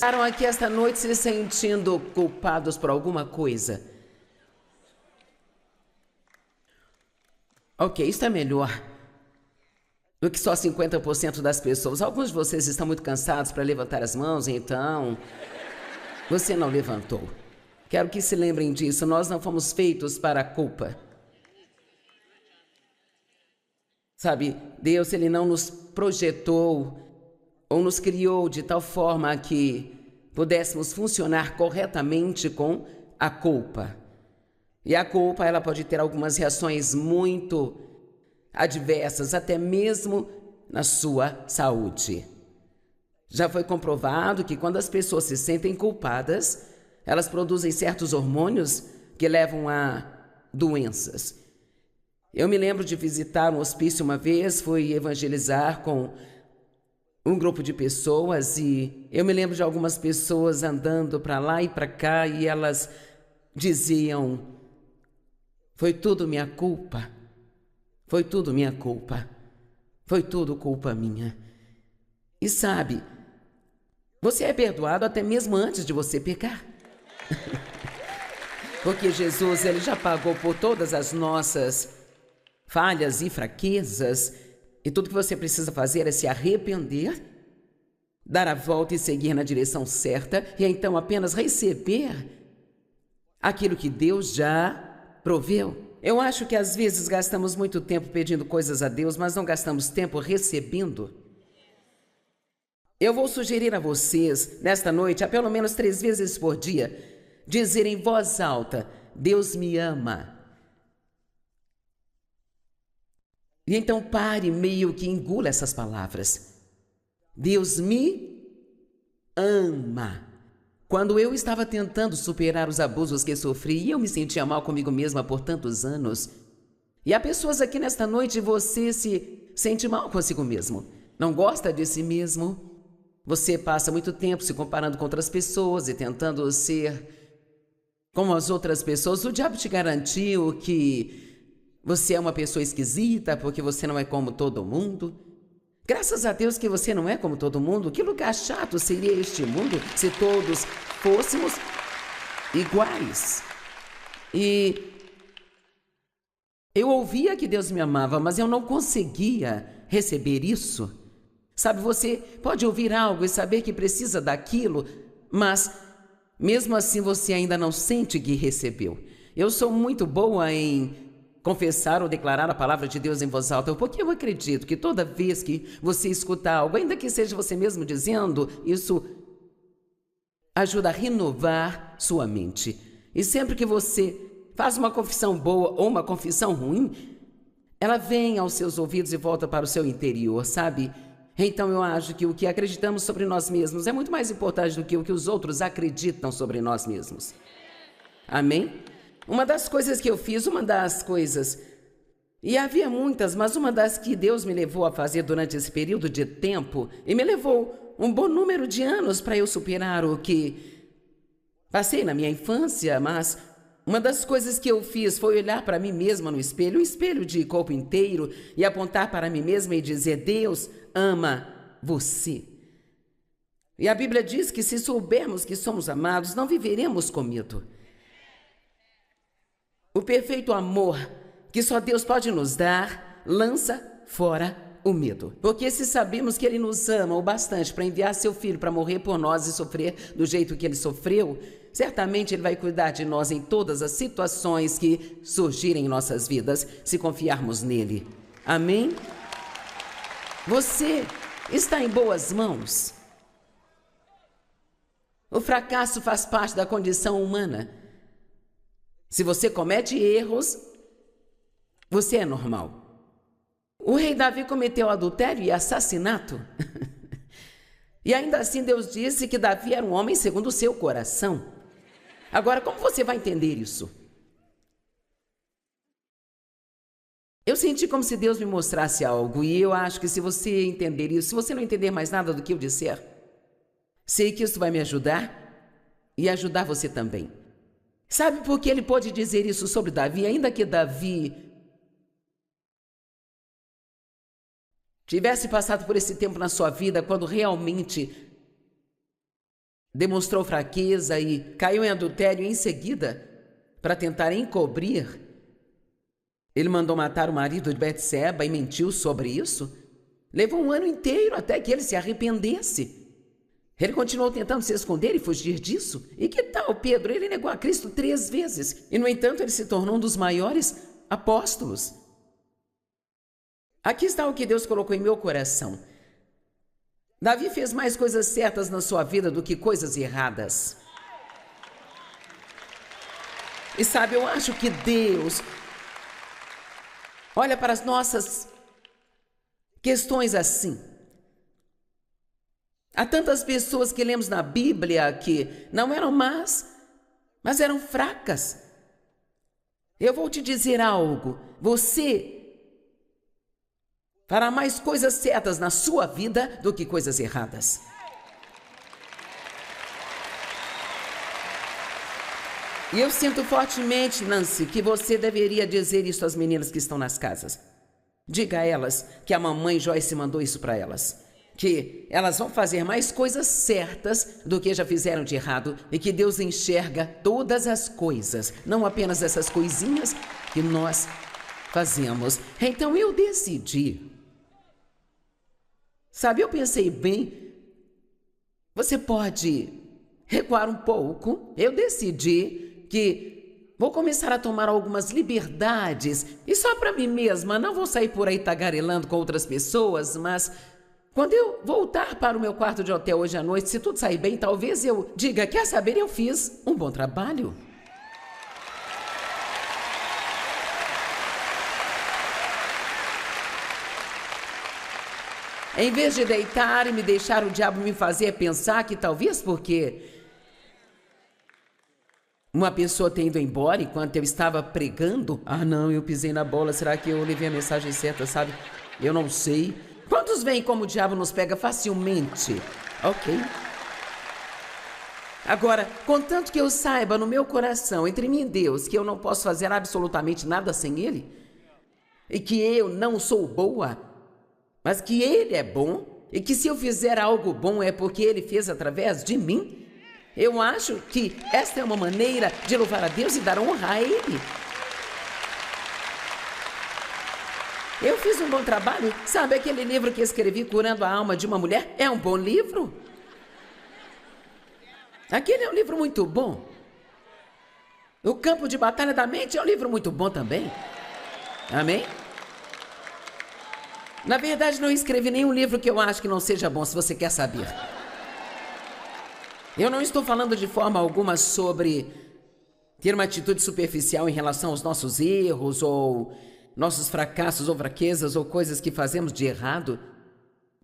Estaram aqui esta noite se sentindo culpados por alguma coisa? Ok, isso é melhor do que só 50% das pessoas. Alguns de vocês estão muito cansados para levantar as mãos, então você não levantou. Quero que se lembrem disso, nós não fomos feitos para a culpa. Sabe, Deus, Ele não nos projetou ou nos criou de tal forma que pudéssemos funcionar corretamente com a culpa. E a culpa, ela pode ter algumas reações muito adversas, até mesmo na sua saúde. Já foi comprovado que quando as pessoas se sentem culpadas, elas produzem certos hormônios que levam a doenças. Eu me lembro de visitar um hospício uma vez, fui evangelizar com um grupo de pessoas e eu me lembro de algumas pessoas andando para lá e para cá e elas diziam: foi tudo minha culpa, foi tudo minha culpa, foi tudo culpa minha. E sabe, você é perdoado até mesmo antes de você pecar. Porque Jesus, Ele já pagou por todas as nossas falhas e fraquezas, e tudo que você precisa fazer é se arrepender, dar a volta e seguir na direção certa, e então apenas receber aquilo que Deus já proveu. Eu acho que às vezes gastamos muito tempo pedindo coisas a Deus, mas não gastamos tempo recebendo. Eu vou sugerir a vocês, nesta noite, a pelo menos 3 vezes por dia, dizer em voz alta: Deus me ama. E então pare, meio que engula essas palavras. Deus me ama. Quando eu estava tentando superar os abusos que sofri e eu me sentia mal comigo mesma por tantos anos, e há pessoas aqui nesta noite, você se sente mal consigo mesmo, não gosta de si mesmo, você passa muito tempo se comparando com outras pessoas e tentando ser como as outras pessoas. O diabo te garantiu que você é uma pessoa esquisita porque você não é como todo mundo. Graças a Deus que você não é como todo mundo. Que lugar chato seria este mundo se todos fôssemos iguais. E eu ouvia que Deus me amava, mas eu não conseguia receber isso. Sabe, você pode ouvir algo e saber que precisa daquilo, mas mesmo assim você ainda não sente que recebeu. Eu sou muito boa em confessar ou declarar a palavra de Deus em voz alta, porque eu acredito que toda vez que você escutar algo, ainda que seja você mesmo dizendo, isso ajuda a renovar sua mente. E sempre que você faz uma confissão boa ou uma confissão ruim, ela vem aos seus ouvidos e volta para o seu interior, sabe? Então eu acho que o que acreditamos sobre nós mesmos é muito mais importante do que o que os outros acreditam sobre nós mesmos. Amém? Uma das coisas que eu fiz, e havia muitas, mas uma das que Deus me levou a fazer durante esse período de tempo, e me levou um bom número de anos para eu superar o que passei na minha infância, mas uma das coisas que eu fiz foi olhar para mim mesma no espelho, um espelho de corpo inteiro, e apontar para mim mesma e dizer: Deus ama você. E a Bíblia diz que se soubermos que somos amados, não viveremos com medo. O perfeito amor que só Deus pode nos dar lança fora o medo. Porque se sabemos que Ele nos ama o bastante para enviar seu Filho para morrer por nós e sofrer do jeito que Ele sofreu, certamente Ele vai cuidar de nós em todas as situações que surgirem em nossas vidas, se confiarmos nele. Amém? Você está em boas mãos. O fracasso faz parte da condição humana. Se você comete erros, você é normal. O rei Davi cometeu adultério e assassinato. E ainda assim Deus disse que Davi era um homem segundo o seu coração. Agora, como você vai entender isso? Eu senti como se Deus me mostrasse algo, e eu acho que se você entender isso, se você não entender mais nada do que eu disser, sei que isso vai me ajudar e ajudar você também. Sabe por que ele pode dizer isso sobre Davi, ainda que Davi tivesse passado por esse tempo na sua vida, quando realmente demonstrou fraqueza e caiu em adultério em seguida, para tentar encobrir, ele mandou matar o marido de Betseba e mentiu sobre isso. Levou um ano inteiro até que ele se arrependesse. Ele continuou tentando se esconder e fugir disso. E que tal, Pedro? Ele negou a Cristo 3 vezes. E, no entanto, ele se tornou um dos maiores apóstolos. Aqui está o que Deus colocou em meu coração. Davi fez mais coisas certas na sua vida do que coisas erradas. E sabe, eu acho que Deus olha para as nossas questões assim. Há tantas pessoas que lemos na Bíblia que não eram más, mas eram fracas. Eu vou te dizer algo. Você fará mais coisas certas na sua vida do que coisas erradas. E eu sinto fortemente, Nancy, que você deveria dizer isso às meninas que estão nas casas. Diga a elas que a mamãe Joyce mandou isso para elas. Que elas vão fazer mais coisas certas do que já fizeram de errado e que Deus enxerga todas as coisas, não apenas essas coisinhas que nós fazemos. Então eu decidi. Sabe, eu pensei bem, você pode recuar um pouco. Eu decidi que vou começar a tomar algumas liberdades e só para mim mesma, não vou sair por aí tagarelando com outras pessoas, mas quando eu voltar para o meu quarto de hotel hoje à noite, se tudo sair bem, talvez eu diga, quer saber, eu fiz um bom trabalho. Em vez de deitar e me deixar o diabo me fazer pensar que talvez porque uma pessoa tem ido embora enquanto eu estava pregando, não, eu pisei na bola, será que eu levei a mensagem certa, sabe? Eu não sei. Quantos veem como o diabo nos pega facilmente? Ok. Agora, contanto que eu saiba no meu coração, entre mim e Deus, que eu não posso fazer absolutamente nada sem Ele, e que eu não sou boa, mas que Ele é bom, e que se eu fizer algo bom é porque Ele fez através de mim, eu acho que esta é uma maneira de louvar a Deus e dar honra a Ele. Eu fiz um bom trabalho. Sabe aquele livro que escrevi, Curando a Alma de uma Mulher? É um bom livro. Aquele é um livro muito bom. O Campo de Batalha da Mente é um livro muito bom também. Amém? Na verdade, não escrevi nenhum livro que eu acho que não seja bom, se você quer saber. Eu não estou falando de forma alguma sobre ter uma atitude superficial em relação aos nossos erros ou nossos fracassos ou fraquezas ou coisas que fazemos de errado.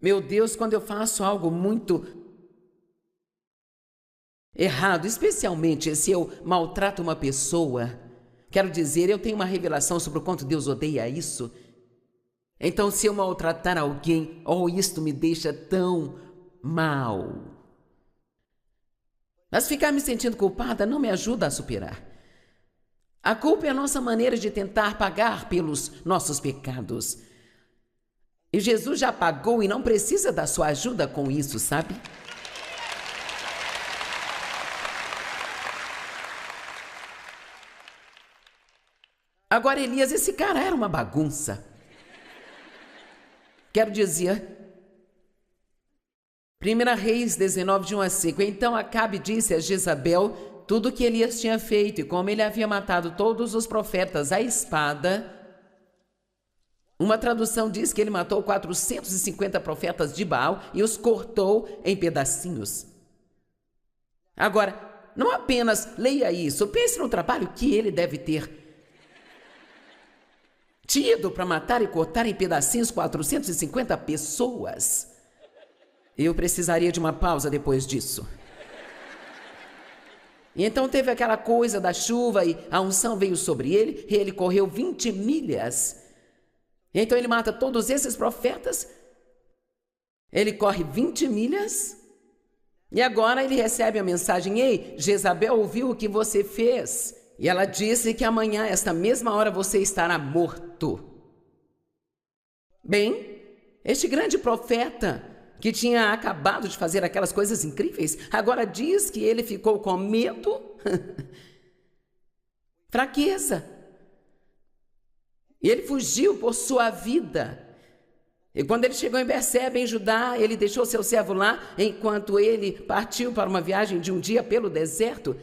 Meu Deus, quando eu faço algo muito errado, especialmente se eu maltrato uma pessoa, quero dizer, eu tenho uma revelação sobre o quanto Deus odeia isso. Então, se eu maltratar alguém, isto me deixa tão mal. Mas ficar me sentindo culpada não me ajuda a superar. A culpa é a nossa maneira de tentar pagar pelos nossos pecados. E Jesus já pagou e não precisa da sua ajuda com isso, sabe? Agora, Elias, esse cara era uma bagunça. Quero dizer, 1 Reis 19, de 1 a 5. Então Acabe disse a Jezabel tudo o que Elias tinha feito e como ele havia matado todos os profetas à espada. Uma tradução diz que ele matou 450 profetas de Baal e os cortou em pedacinhos. Agora, não apenas leia isso, pense no trabalho que ele deve ter tido para matar e cortar em pedacinhos 450 pessoas. Eu precisaria de uma pausa depois disso. E então teve aquela coisa da chuva e a unção veio sobre ele e ele correu 20 milhas. E então ele mata todos esses profetas. Ele corre 20 milhas e agora ele recebe a mensagem: ei, Jezabel ouviu o que você fez e ela disse que amanhã, esta mesma hora, você estará morto. Bem, este grande profeta que tinha acabado de fazer aquelas coisas incríveis, agora diz que ele ficou com medo, fraqueza. E ele fugiu por sua vida. E quando ele chegou em Berseba, em Judá, ele deixou seu servo lá, enquanto ele partiu para uma viagem de um dia pelo deserto.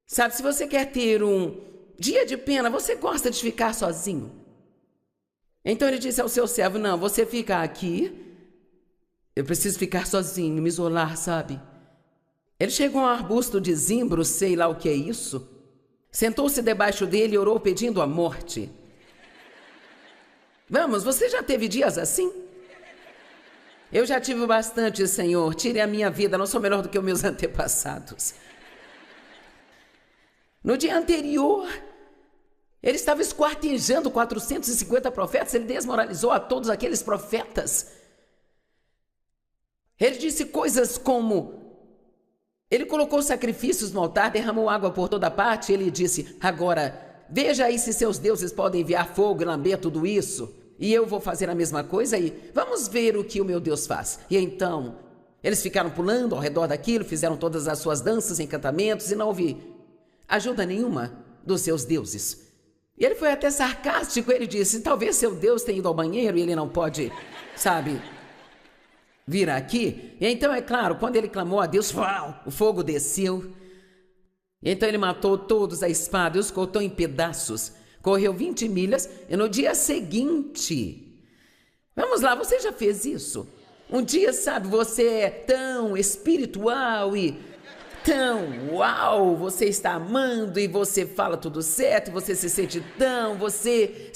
Sabe, se você quer ter um dia de pena, você gosta de ficar sozinho. Então ele disse ao seu servo, não, você fica aqui, eu preciso ficar sozinho, me isolar, sabe? Ele chegou a um arbusto de zimbro, sei lá o que é isso, sentou-se debaixo dele e orou pedindo a morte. Vamos, você já teve dias assim? Eu já tive bastante, Senhor, tire a minha vida, não sou melhor do que os meus antepassados. No dia anterior, ele estava esquartejando 450 profetas, ele desmoralizou a todos aqueles profetas. Ele disse coisas como, ele colocou sacrifícios no altar, derramou água por toda parte, ele disse, agora, veja aí se seus deuses podem enviar fogo e lamber tudo isso, e eu vou fazer a mesma coisa e vamos ver o que o meu Deus faz. E então, eles ficaram pulando ao redor daquilo, fizeram todas as suas danças, encantamentos, e não houve ajuda nenhuma dos seus deuses. E ele foi até sarcástico, ele disse, talvez seu Deus tenha ido ao banheiro e ele não pode, sabe, vir aqui. E então, é claro, quando ele clamou a Deus, uau, o fogo desceu. E então ele matou todos a espada e os cortou em pedaços. Correu 20 milhas e no dia seguinte... Vamos lá, você já fez isso? Um dia, sabe, você é tão espiritual e... tão, uau, você está amando e você fala tudo certo, você se sente tão, você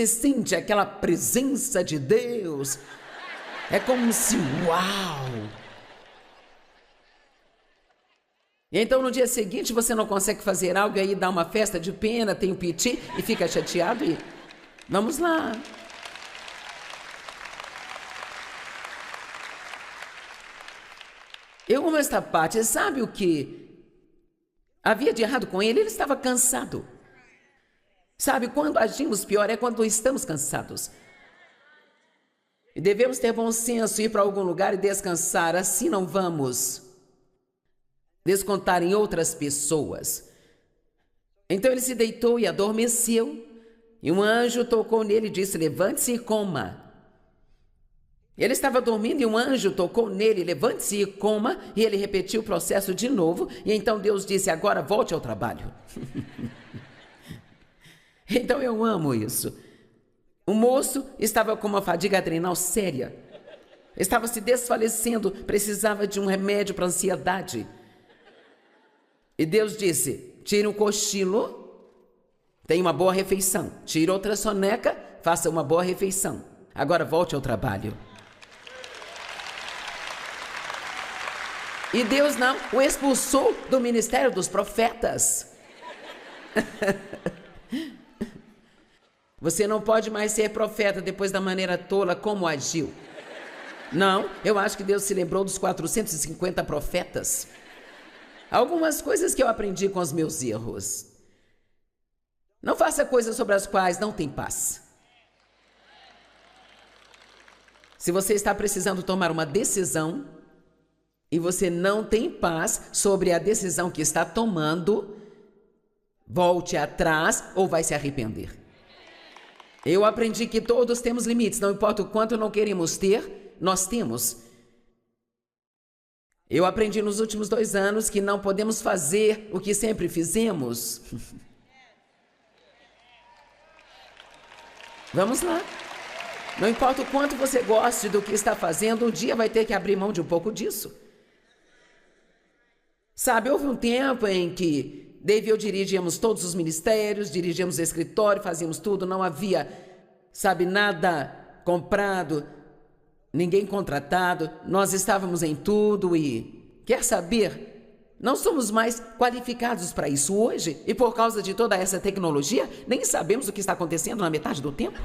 sente aquela presença de Deus. É como se, uau. E então no dia seguinte você não consegue fazer algo e aí dá uma festa de pena, tem o piti e fica chateado e vamos lá. Eu amo esta parte, sabe o que havia de errado com ele? Ele estava cansado. Sabe, quando agimos pior é quando estamos cansados. E devemos ter bom senso, ir para algum lugar e descansar, assim não vamos descontar em outras pessoas. Então ele se deitou e adormeceu, e um anjo tocou nele e disse, levante-se e coma. Ele estava dormindo e um anjo tocou nele, levante-se e coma, e ele repetiu o processo de novo, e então Deus disse, agora volte ao trabalho. Então eu amo isso. O moço estava com uma fadiga adrenal séria, estava se desfalecendo, precisava de um remédio para ansiedade. E Deus disse, tire um cochilo, tenha uma boa refeição, tire outra soneca, faça uma boa refeição, agora volte ao trabalho. E Deus não o expulsou do ministério dos profetas. Você não pode mais ser profeta depois da maneira tola como agiu. Não, eu acho que Deus se lembrou dos 450 profetas. Algumas coisas que eu aprendi com os meus erros. Não faça coisas sobre as quais não tem paz. Se você está precisando tomar uma decisão e você não tem paz sobre a decisão que está tomando, volte atrás ou vai se arrepender. Eu aprendi que todos temos limites, não importa o quanto não queremos ter, nós temos. Eu aprendi nos últimos 2 anos que não podemos fazer o que sempre fizemos. Vamos lá. Não importa o quanto você goste do que está fazendo, um dia vai ter que abrir mão de um pouco disso. Sabe, houve um tempo em que Dave e eu dirigíamos todos os ministérios, dirigíamos o escritório, fazíamos tudo, não havia, sabe, nada comprado, ninguém contratado, nós estávamos em tudo e, quer saber, não somos mais qualificados para isso hoje e por causa de toda essa tecnologia, nem sabemos o que está acontecendo na metade do tempo.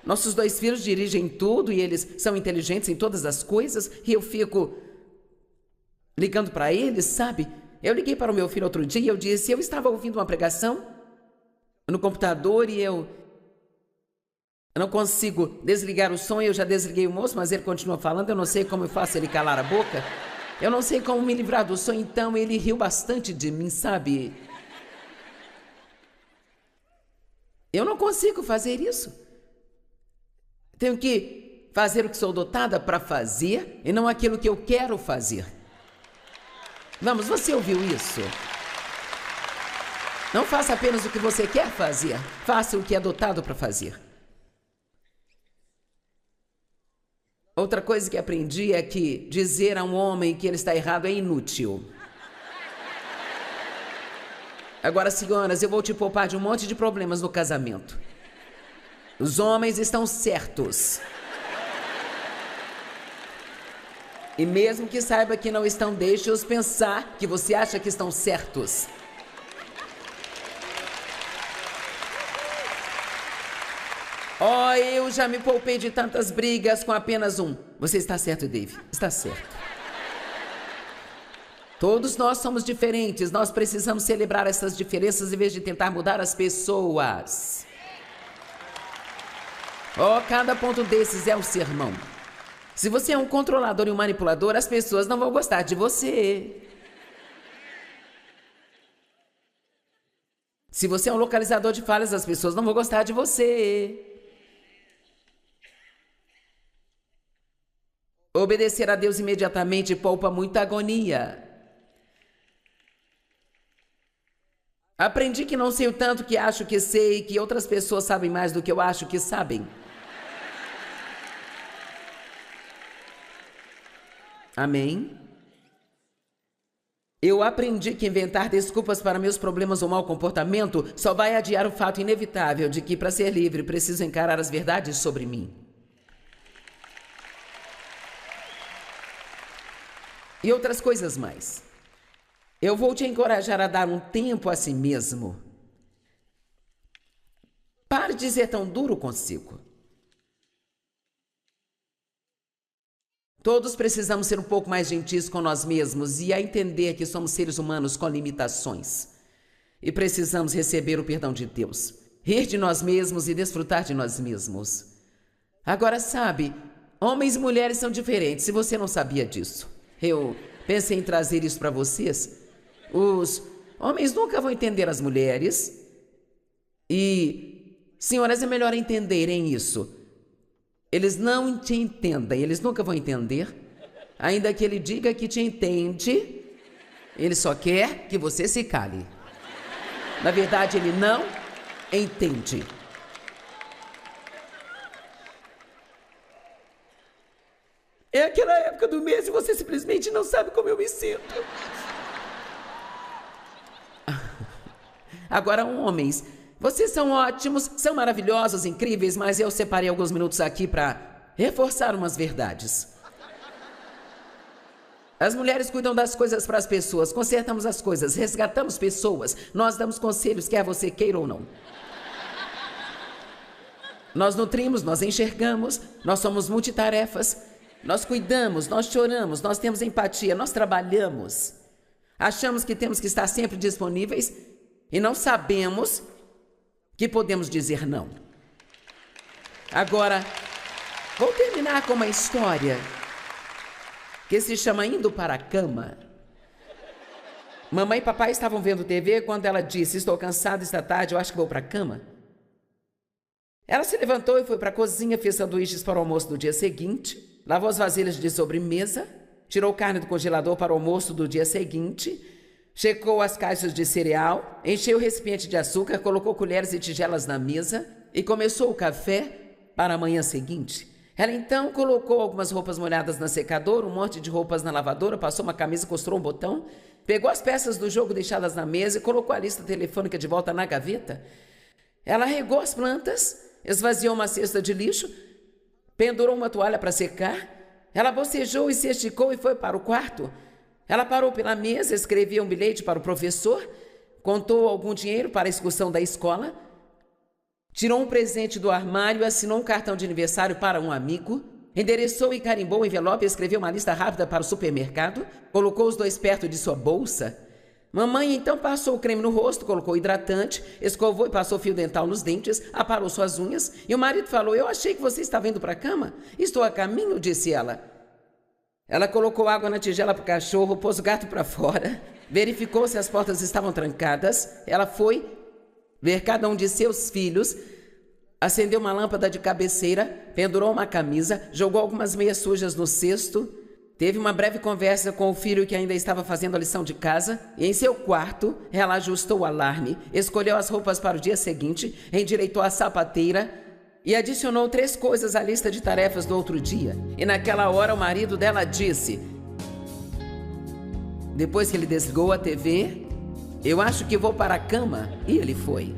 Nossos 2 filhos dirigem tudo e eles são inteligentes em todas as coisas e eu fico ligando para eles, sabe? Eu liguei para o meu filho outro dia e eu disse, eu estava ouvindo uma pregação no computador e eu Eu não consigo desligar o som, eu já desliguei o moço, mas ele continua falando, eu não sei como eu faço ele calar a boca. Eu não sei como me livrar do som, então ele riu bastante de mim, sabe? Eu não consigo fazer isso. Tenho que fazer o que sou dotada para fazer e não aquilo que eu quero fazer. Vamos, você ouviu isso? Não faça apenas o que você quer fazer, faça o que é dotado para fazer. Outra coisa que aprendi é que dizer a um homem que ele está errado é inútil. Agora, senhoras, eu vou te poupar de um monte de problemas no casamento. Os homens estão certos. E mesmo que saiba que não estão, deixe-os pensar que você acha que estão certos. Oh, eu já me poupei de tantas brigas com apenas um. Você está certo, Dave. Está certo. Todos nós somos diferentes. Nós precisamos celebrar essas diferenças em vez de tentar mudar as pessoas. Oh, cada ponto desses é um sermão. Se você é um controlador e um manipulador, as pessoas não vão gostar de você. Se você é um localizador de falhas, as pessoas não vão gostar de você. Obedecer a Deus imediatamente poupa muita agonia. Aprendi que não sei o tanto que acho que sei, que outras pessoas sabem mais do que eu acho que sabem. Amém? Eu aprendi que inventar desculpas para meus problemas ou mau comportamento só vai adiar o fato inevitável de que, para ser livre, preciso encarar as verdades sobre mim. E outras coisas mais. Eu vou te encorajar a dar um tempo a si mesmo. Pare de ser tão duro consigo. Todos precisamos ser um pouco mais gentis com nós mesmos e a entender que somos seres humanos com limitações. E precisamos receber o perdão de Deus, rir de nós mesmos e desfrutar de nós mesmos. Agora, sabe, homens e mulheres são diferentes, se você não sabia disso. Eu pensei em trazer isso para vocês. Os homens nunca vão entender as mulheres. E, senhoras, é melhor entenderem isso. Eles não te entendem, eles nunca vão entender. Ainda que ele diga que te entende, ele só quer que você se cale. Na verdade, ele não entende. É aquela época do mês e você simplesmente não sabe como eu me sinto. Agora, homens, vocês são ótimos, são maravilhosos, incríveis, mas eu separei alguns minutos aqui para reforçar umas verdades. As mulheres cuidam das coisas para as pessoas, consertamos as coisas, resgatamos pessoas, nós damos conselhos, quer você queira ou não. Nós nutrimos, nós enxergamos, nós somos multitarefas. Nós cuidamos, nós choramos, nós temos empatia, nós trabalhamos. Achamos que temos que estar sempre disponíveis e não sabemos que podemos dizer não. Agora, vou terminar com uma história que se chama Indo para a Cama. Mamãe e papai estavam vendo TV quando ela disse: estou cansada esta tarde, eu acho que vou para a cama. Ela se levantou e foi para a cozinha, fez sanduíches para o almoço do dia seguinte, lavou as vasilhas de sobremesa, tirou carne do congelador para o almoço do dia seguinte, checou as caixas de cereal, encheu o recipiente de açúcar, colocou colheres e tigelas na mesa e começou o café para a manhã seguinte. Ela então colocou algumas roupas molhadas na secadora, um monte de roupas na lavadora, passou uma camisa, costurou um botão, pegou as peças do jogo deixadas na mesa e colocou a lista telefônica de volta na gaveta. Ela regou as plantas, esvaziou uma cesta de lixo, pendurou uma toalha para secar. Ela bocejou e se esticou e foi para o quarto. Ela parou pela mesa, escrevia um bilhete para o professor, contou algum dinheiro para a excursão da escola, tirou um presente do armário, assinou um cartão de aniversário para um amigo, endereçou e carimbou o envelope, escreveu uma lista rápida para o supermercado, colocou os dois perto de sua bolsa. Mamãe então passou o creme no rosto, colocou hidratante, escovou e passou fio dental nos dentes, aparou suas unhas. E o marido falou: eu achei que você estava indo para a cama. Estou a caminho, disse ela. Ela colocou água na tigela para o cachorro, pôs o gato para fora, verificou se as portas estavam trancadas. Ela foi ver cada um de seus filhos, acendeu uma lâmpada de cabeceira, pendurou uma camisa, jogou algumas meias sujas no cesto. Teve uma breve conversa com o filho que ainda estava fazendo a lição de casa e em seu quarto ela ajustou o alarme, escolheu as roupas para o dia seguinte, endireitou a sapateira e adicionou 3 coisas à lista de tarefas do outro dia. E naquela hora o marido dela disse, depois que ele desligou a TV: eu acho que vou para a cama. E ele foi.